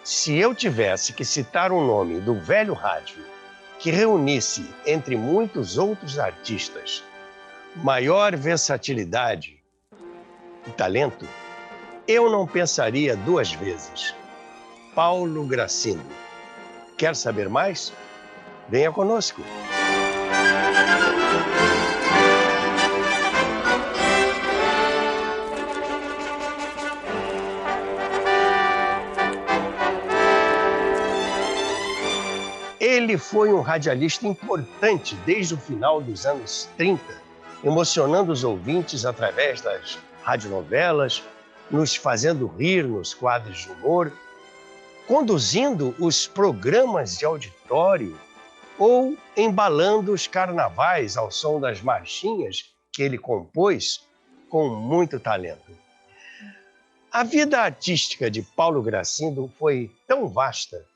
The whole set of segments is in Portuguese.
Se eu tivesse que citar um nome do velho rádio que reunisse, entre muitos outros artistas, maior versatilidade e talento, eu não pensaria duas vezes. Paulo Gracindo. Quer saber mais? Venha conosco. Ele foi um radialista importante desde o final dos anos 30, emocionando os ouvintes através das radionovelas, nos fazendo rir nos quadros de humor, conduzindo os programas de auditório ou embalando os carnavais ao som das marchinhas que ele compôs com muito talento. A vida artística de Paulo Gracindo foi tão vasta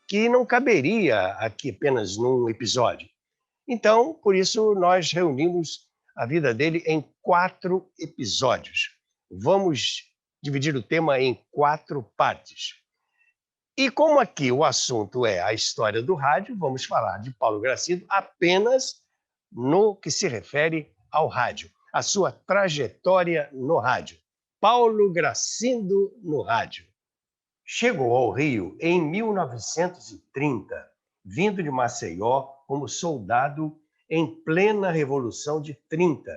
que não caberia aqui apenas num episódio. Então, por isso, nós reunimos a vida dele em 4 episódios. Vamos dividir o tema em 4 partes. E como aqui o assunto é a história do rádio, vamos falar de Paulo Gracindo apenas no que se refere ao rádio, a sua trajetória no rádio. Paulo Gracindo no rádio. Chegou ao Rio em 1930, vindo de Maceió como soldado em plena Revolução de 30,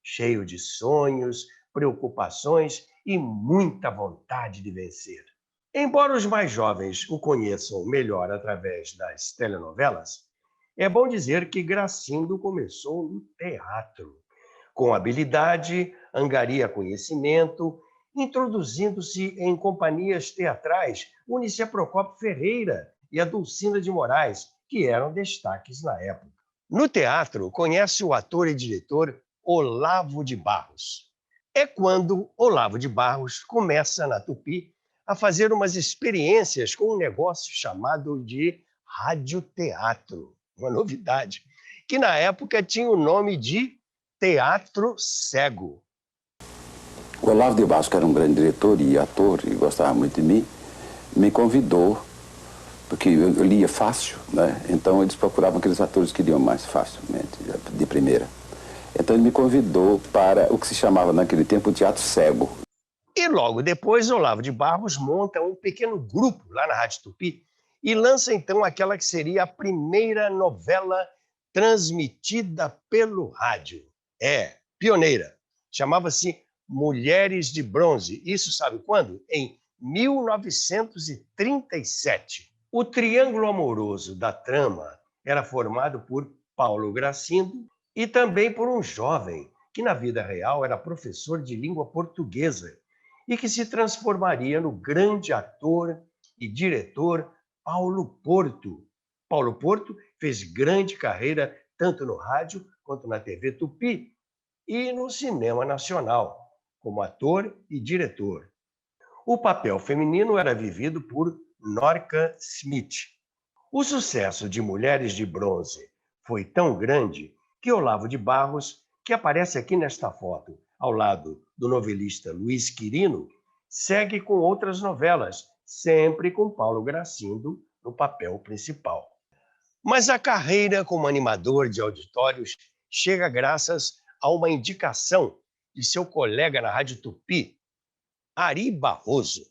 cheio de sonhos, preocupações e muita vontade de vencer. Embora os mais jovens o conheçam melhor através das telenovelas, é bom dizer que Gracindo começou no teatro. Com habilidade, angaria conhecimento, introduzindo-se em companhias teatrais, une-se a Procópio Ferreira e a Dulcinea de Moraes, que eram destaques na época. No teatro, conhece o ator e diretor Olavo de Barros. É quando Olavo de Barros começa na Tupi a fazer umas experiências com um negócio chamado de radioteatro, uma novidade, que na época tinha o nome de Teatro Cego. O Olavo de Barros, que era um grande diretor e ator e gostava muito de mim, me convidou, porque eu lia fácil, né? Então eles procuravam aqueles atores que liam mais facilmente, de primeira. Então ele me convidou para o que se chamava naquele tempo o Teatro Cego. E logo depois, Olavo de Barros monta um pequeno grupo lá na Rádio Tupi e lança então aquela que seria a primeira novela transmitida pelo rádio. Pioneira. Chamava-se Mulheres de Bronze. Isso sabe quando? Em 1937. O triângulo amoroso da trama era formado por Paulo Gracindo e também por um jovem que na vida real era professor de língua portuguesa e que se transformaria no grande ator e diretor Paulo Porto. Paulo Porto fez grande carreira tanto no rádio quanto na TV Tupi e no cinema nacional, como ator e diretor. O papel feminino era vivido por Norca Smith. O sucesso de Mulheres de Bronze foi tão grande que Olavo de Barros, que aparece aqui nesta foto, ao lado do novelista Luiz Quirino, segue com outras novelas, sempre com Paulo Gracindo no papel principal. Mas a carreira como animador de auditórios chega graças a uma indicação de seu colega na Rádio Tupi, Ari Barroso.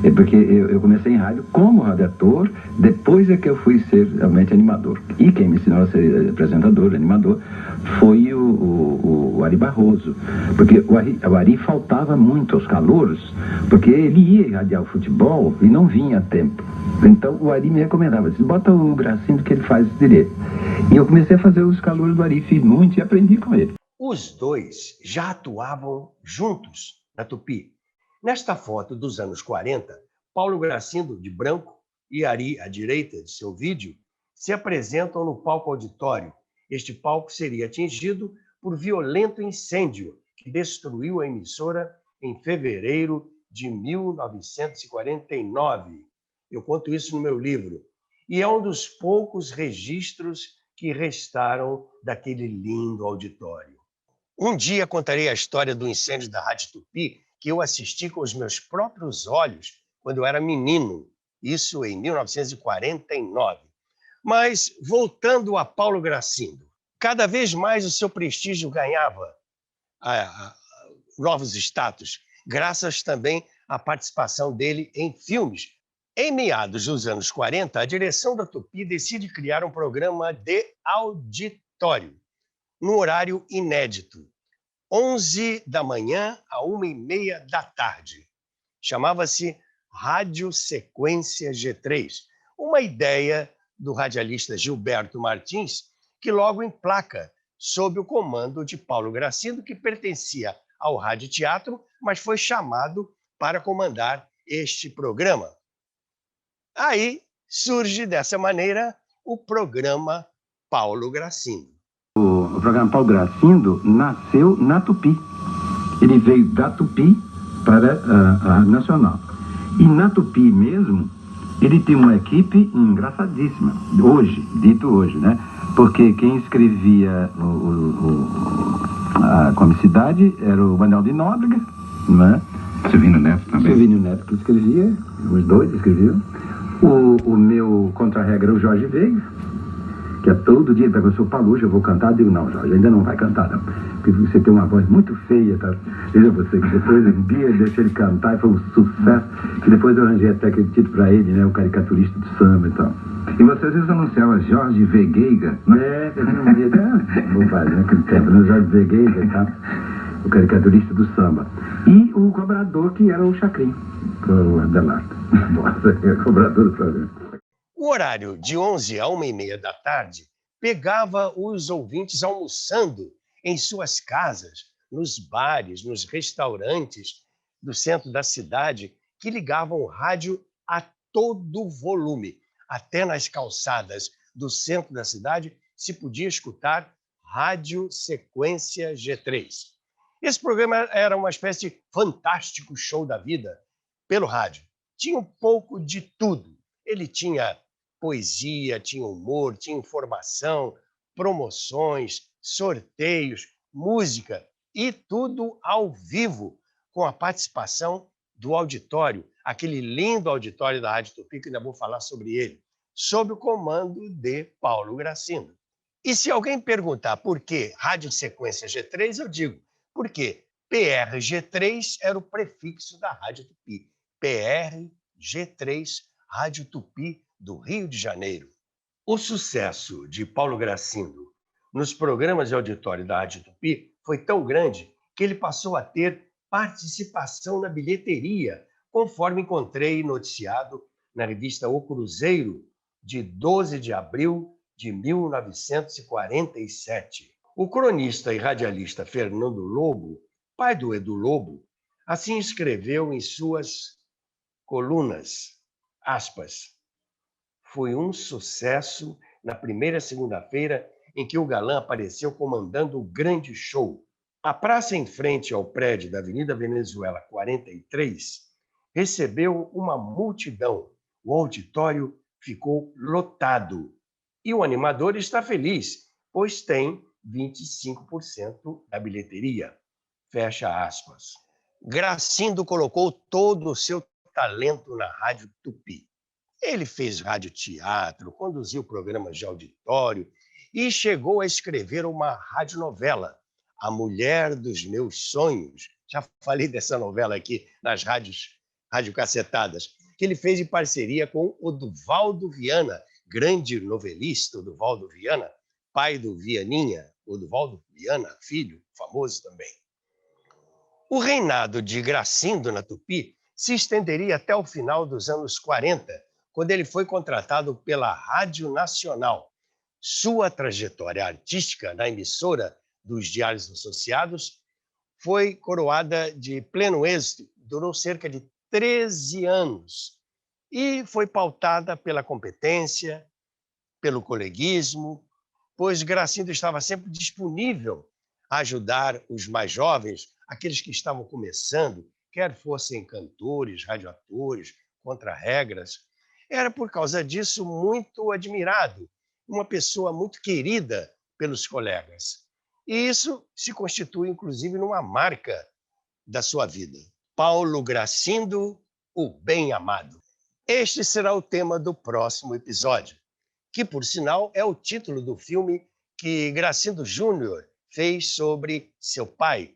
É porque eu comecei em rádio como radiator, depois é que eu fui ser realmente animador. E quem me ensinou a ser apresentador, animador, foi o Ari Barroso. Porque o Ari faltava muito aos calouros, porque ele ia irradiar o futebol e não vinha a tempo. Então o Ari me recomendava, disse, bota o Gracindo que ele faz direito. E eu comecei a fazer os calouros do Ari, fiz muito e aprendi com ele. Os dois já atuavam juntos na Tupi. Nesta foto dos anos 40, Paulo Gracindo, de branco, e Ari, à direita de seu vídeo, se apresentam no palco auditório. Este palco seria atingido por violento incêndio que destruiu a emissora em fevereiro de 1949. Eu conto isso no meu livro. E é um dos poucos registros que restaram daquele lindo auditório. Um dia contarei a história do incêndio da Rádio Tupi, que eu assisti com os meus próprios olhos quando eu era menino. isso em 1949. Mas, voltando a Paulo Gracindo, cada vez mais o seu prestígio ganhava novos status, graças também à participação dele em filmes. Em meados dos anos 40, a direção da Tupi decide criar um programa de auditório, num horário inédito, 11 da manhã a 1h30 da tarde. Chamava-se Rádio Sequência G3, uma ideia do radialista Gilberto Martins, que logo emplaca sob o comando de Paulo Gracindo, que pertencia ao Rádio Teatro, mas foi chamado para comandar este programa. Aí surge dessa maneira o programa Paulo Gracindo. O programa Paulo Gracindo nasceu na Tupi. Ele veio da Tupi para a Rádio Nacional. E na Tupi mesmo, ele tem uma equipe engraçadíssima. Hoje, dito hoje, né? Porque quem escrevia a comicidade era o Manuel de Nóbrega, né? Silvino Neto também. Silvino Neto que escrevia, os dois escreviam. O meu contra-regra é o Jorge Veiga, que é todo dia, para o seu Paluja, eu vou cantar. Eu digo, não, Jorge, ainda não vai cantar, não. Porque você tem uma voz muito feia, tá? Veja você, que depois um dia eu deixei ele cantar e foi um sucesso, que depois eu arranjei até aquele título para ele, né? O caricaturista do samba e tal. E você às vezes anunciava Jorge Vegueiga, né? Eu não ia vou fazer naquele tempo, né? Jorge Vegueiga e tal. O caricaturista do samba. E o cobrador, que era o Chacrin, o Adelardo. Nossa, é o cobrador do programa. O horário de 11 a 1h30 da tarde pegava os ouvintes almoçando em suas casas, nos bares, nos restaurantes do centro da cidade, que ligavam o rádio a todo volume. Até nas calçadas do centro da cidade se podia escutar Rádio Sequência G3. Esse programa era uma espécie de fantástico show da vida pelo rádio. Tinha um pouco de tudo. Ele tinha poesia, tinha humor, tinha informação, promoções, sorteios, música e tudo ao vivo, com a participação do auditório, aquele lindo auditório da Rádio Tupi, que ainda vou falar sobre ele, sob o comando de Paulo Gracindo. E se alguém perguntar por que Rádio Sequência G3, eu digo, porque PRG3 era o prefixo da Rádio Tupi. PRG3, Rádio Tupi do Rio de Janeiro. O sucesso de Paulo Gracindo nos programas de auditório da Rádio Tupi foi tão grande que ele passou a ter participação na bilheteria, conforme encontrei noticiado na revista O Cruzeiro, de 12 de abril de 1947. O cronista e radialista Fernando Lobo, pai do Edu Lobo, assim escreveu em suas colunas, aspas, foi um sucesso na primeira segunda-feira em que o galã apareceu comandando o grande show. A praça em frente ao prédio da Avenida Venezuela 43 recebeu uma multidão. O auditório ficou lotado. E o animador está feliz, pois tem 25% da bilheteria. Fecha aspas. Gracindo colocou todo o seu talento na Rádio Tupi. Ele fez radioteatro, conduziu programas de auditório e chegou a escrever uma radionovela, A Mulher dos Meus Sonhos. Já falei dessa novela aqui nas radiocacetadas, que ele fez em parceria com o Oduvaldo Viana, grande novelista, Oduvaldo Viana, pai do Vianinha, Oduvaldo Viana, filho, famoso também. O reinado de Gracindo na Tupi se estenderia até o final dos anos 40, quando ele foi contratado pela Rádio Nacional. Sua trajetória artística na emissora dos Diários Associados foi coroada de pleno êxito, durou cerca de 13 anos e foi pautada pela competência, pelo coleguismo, pois Gracindo estava sempre disponível a ajudar os mais jovens, aqueles que estavam começando, quer fossem cantores, radioatores, contra-regras. Era por causa disso muito admirado, uma pessoa muito querida pelos colegas. E isso se constitui, inclusive, numa marca da sua vida. Paulo Gracindo, o bem-amado. Este será o tema do próximo episódio, que, por sinal, é o título do filme que Gracindo Júnior fez sobre seu pai.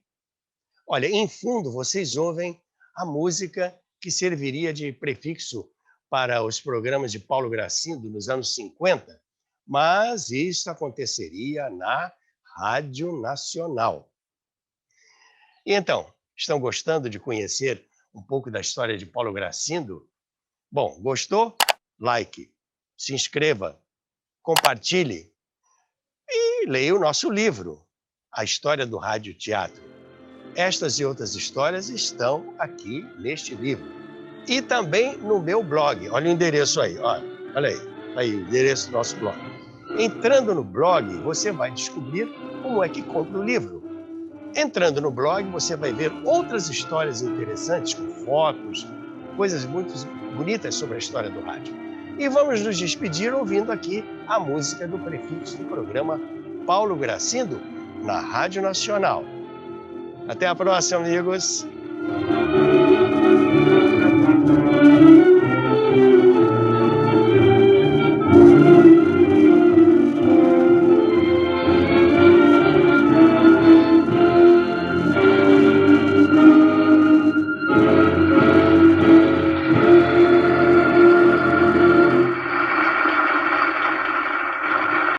Olha, em fundo, vocês ouvem a música que serviria de prefixo para os programas de Paulo Gracindo nos anos 50, mas isso aconteceria na Rádio Nacional. E então, estão gostando de conhecer um pouco da história de Paulo Gracindo? Bom, gostou? Like, se inscreva, compartilhe e leia o nosso livro, A História do Rádio Teatro. Estas e outras histórias estão aqui neste livro. E também no meu blog. Olha o endereço aí, olha aí o endereço do nosso blog. Entrando no blog, você vai descobrir como é que compra o livro. Entrando no blog, você vai ver outras histórias interessantes, com fotos, coisas muito bonitas sobre a história do rádio. E vamos nos despedir ouvindo aqui a música do prefixo do programa Paulo Gracindo na Rádio Nacional. Até a próxima, amigos!